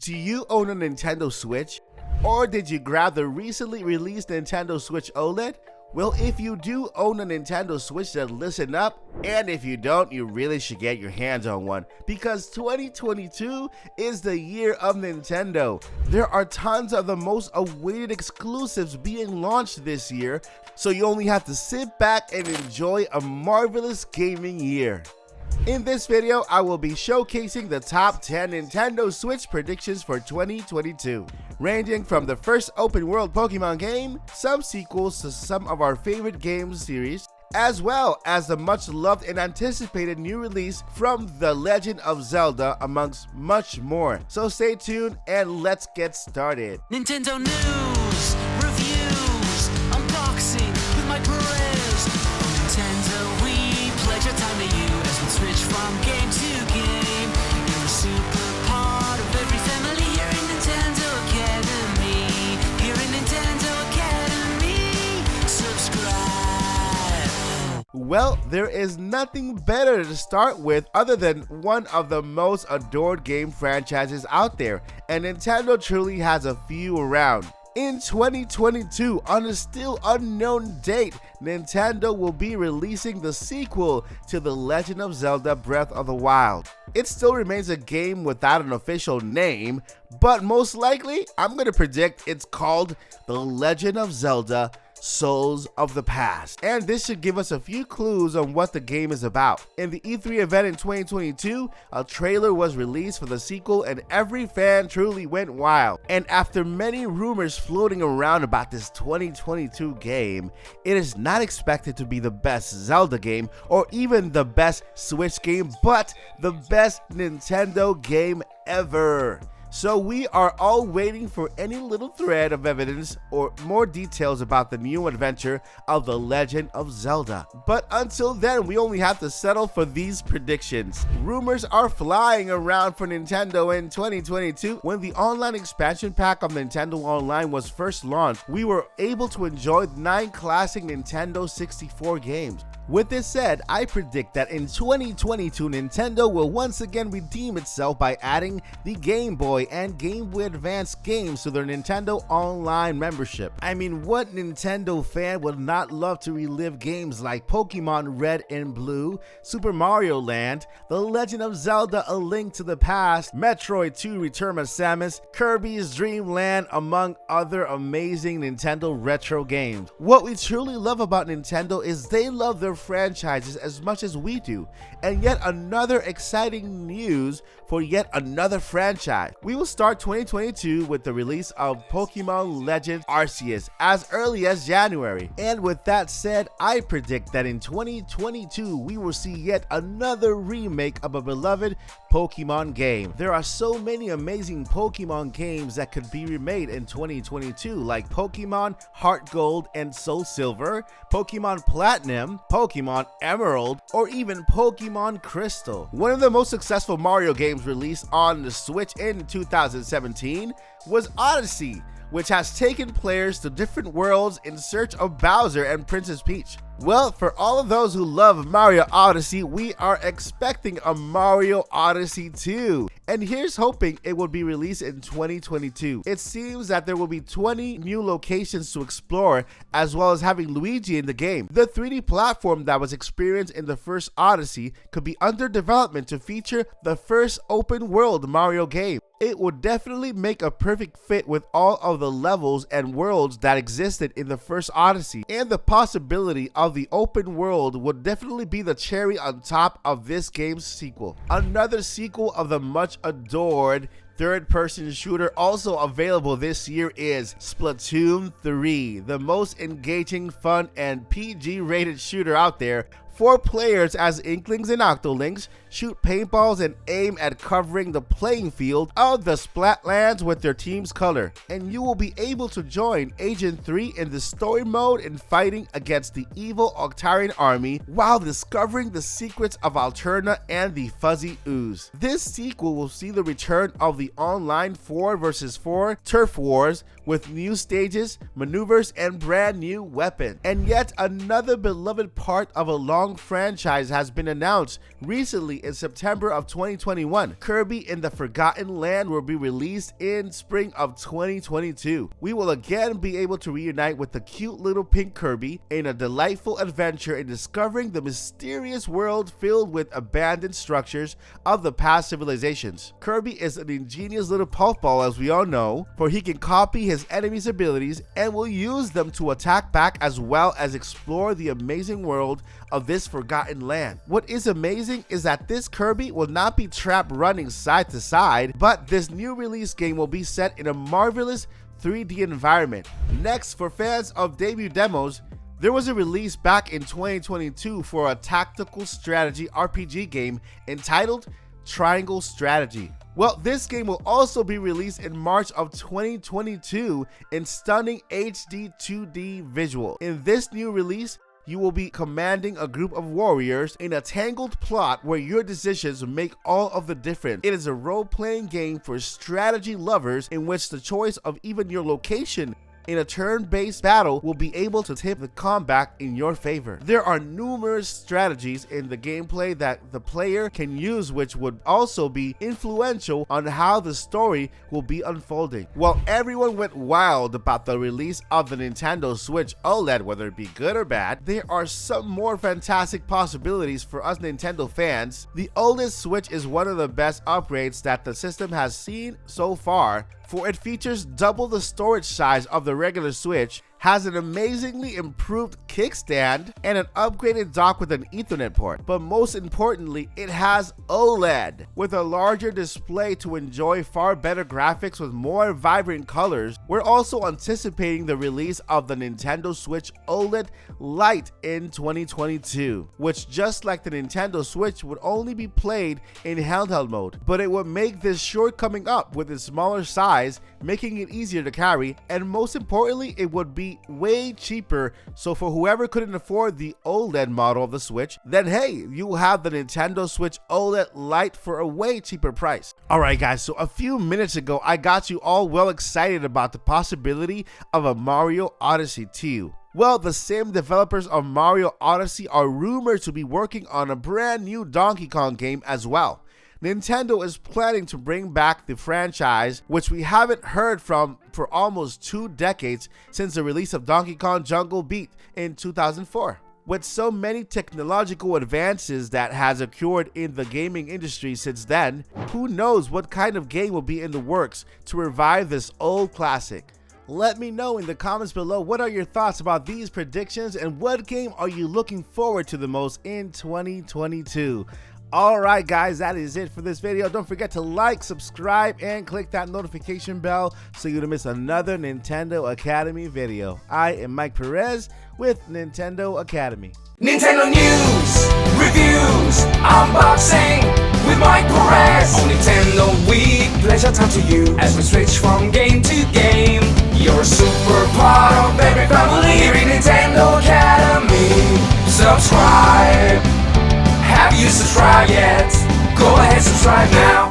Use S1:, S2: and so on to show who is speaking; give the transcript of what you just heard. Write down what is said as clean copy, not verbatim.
S1: Do you own a Nintendo Switch? Or did you grab the recently released Nintendo Switch OLED? Well, if you do own a Nintendo Switch, then listen up, and if you don't, you really should get your hands on one, because 2022 is the year of Nintendo. There are tons of the most awaited exclusives being launched this year, so you only have to sit back and enjoy a marvelous gaming year. In this video, I will be showcasing the top 10 Nintendo Switch predictions for 2022, ranging from the first open world Pokemon game, some sequels to some of our favorite games series, as well as the much loved and anticipated new release from The Legend of Zelda, amongst much more. So stay tuned and let's get started.
S2: Nintendo news, reviews, unboxing with my Perez. Nintendo, we pledge our time to you as we switch from game to game. You're a super part of every family here in Nintendo Academy. Here in Nintendo Academy, subscribe.
S1: Well, there is nothing better to start with other than one of the most adored game franchises out there, and Nintendo truly has a few around. In 2022, on a still unknown date, Nintendo will be releasing the sequel to The Legend of Zelda Breath of the Wild. It still remains a game without an official name, but most likely, I'm going to predict it's called The Legend of Zelda Souls of the Past, and this should give us a few clues on what the game is about. In the E3 event in 2022, a trailer was released for the sequel and every fan truly went wild. And after many rumors floating around about this 2022 game, it is not expected to be the best Zelda game or even the best Switch game, but the best Nintendo game ever. So we are all waiting for any little thread of evidence or more details about the new adventure of The Legend of Zelda. But until then, we only have to settle for these predictions. Rumors are flying around for Nintendo in 2022. When the online expansion pack of Nintendo Online was first launched, we were able to enjoy 9 classic Nintendo 64 games. With this said, I predict that in 2022, Nintendo will once again redeem itself by adding the Game Boy and Game Boy Advance games to their Nintendo Online membership. I mean, what Nintendo fan would not love to relive games like Pokémon Red and Blue, Super Mario Land, The Legend of Zelda A Link to the Past, Metroid 2 Return of Samus, Kirby's Dream Land, among other amazing Nintendo retro games. What we truly love about Nintendo is they love their franchises as much as we do, and yet another exciting news for yet another franchise. We will start 2022 with the release of Pokemon Legends Arceus as early as January. And with that said, I predict that in 2022 we will see yet another remake of a beloved Pokemon game. There are so many amazing Pokemon games that could be remade in 2022, like Pokemon Heart Gold and Soul Silver, Pokemon Platinum, Pokemon Emerald, or even Pokemon Crystal. One of the most successful Mario games released on the Switch in 2017 was Odyssey, which has taken players to different worlds in search of Bowser and Princess Peach. Well, for all of those who love Mario Odyssey, we are expecting a Mario Odyssey 2. And here's hoping it will be released in 2022. It seems that there will be 20 new locations to explore, as well as having Luigi in the game. The 3D platform that was experienced in the first Odyssey could be under development to feature the first open world Mario game. It would definitely make a perfect fit with all of the levels and worlds that existed in the first Odyssey, and the possibility of the open world would definitely be the cherry on top of this game's sequel. Another sequel of the much adored third-person shooter also available this year is Splatoon 3, the most engaging, fun, and PG-rated shooter out there. 4 players as Inklings and Octolinks shoot paintballs and aim at covering the playing field of the Splatlands with their team's color. And you will be able to join Agent 3 in the story mode in fighting against the evil Octarian army while discovering the secrets of Alterna and the Fuzzy Ooze. This sequel will see the return of the online 4 vs 4 turf wars with new stages, maneuvers, and brand new weapons. And yet another beloved part of a long decade-long franchise has been announced recently in September of 2021. Kirby in the Forgotten Land will be released in spring of 2022. We will again be able to reunite with the cute little pink Kirby in a delightful adventure in discovering the mysterious world filled with abandoned structures of the past civilizations. Kirby is an ingenious little puffball, as we all know, for he can copy his enemies' abilities and will use them to attack back as well as explore the amazing world of this forgotten land. What is amazing is that this Kirby will not be trapped running side to side, but this new release game will be set in a marvelous 3D environment. Next, for fans of debut demos, there was a release back in 2022 for a tactical strategy RPG game entitled Triangle Strategy. Well, this game will also be released in March of 2022 in stunning HD 2D visual. In this new release, you will be commanding a group of warriors in a tangled plot where your decisions make all of the difference. It is a role-playing game for strategy lovers in which the choice of even your location in a turn-based battle will be able to tip the combat in your favor. There are numerous strategies in the gameplay that the player can use, which would also be influential on how the story will be unfolding. While everyone went wild about the release of the Nintendo Switch OLED, whether it be good or bad, there are some more fantastic possibilities for us Nintendo fans. The OLED Switch is one of the best upgrades that the system has seen so far, for it features double the storage size of the regular Switch, has an amazingly improved kickstand, and an upgraded dock with an Ethernet port. But most importantly, it has OLED, with a larger display to enjoy far better graphics with more vibrant colors. We're also anticipating the release of the Nintendo Switch OLED Lite in 2022, which, just like the Nintendo Switch, would only be played in handheld mode. But it would make this shortcoming up with its smaller size, making it easier to carry, and most importantly, it would be way cheaper. So for whoever couldn't afford the OLED model of the Switch, then hey, you have the Nintendo Switch OLED Lite for a way cheaper price. Alright guys, so a few minutes ago I got you all well excited about the possibility of a Mario Odyssey 2. Well, the same developers of Mario Odyssey are rumored to be working on a brand new Donkey Kong game as well. Nintendo is planning to bring back the franchise, which we haven't heard from for almost 2 decades since the release of Donkey Kong Jungle Beat in 2004. With so many technological advances that has occurred in the gaming industry since then, who knows what kind of game will be in the works to revive this old classic. Let me know in the comments below what are your thoughts about these predictions and what game are you looking forward to the most in 2022. Alright guys, that is it for this video. Don't forget to like, subscribe, and click that notification bell so you don't miss another Nintendo Academy video. I am Mike Perez with Nintendo Academy.
S3: Nintendo news, reviews, unboxing with Mike Perez. On Nintendo Week, pleasure time to you as we switch from game to game. You're a super part of every family here in Nintendo Academy. Subscribe. Have you subscribed yet? Go ahead, subscribe now.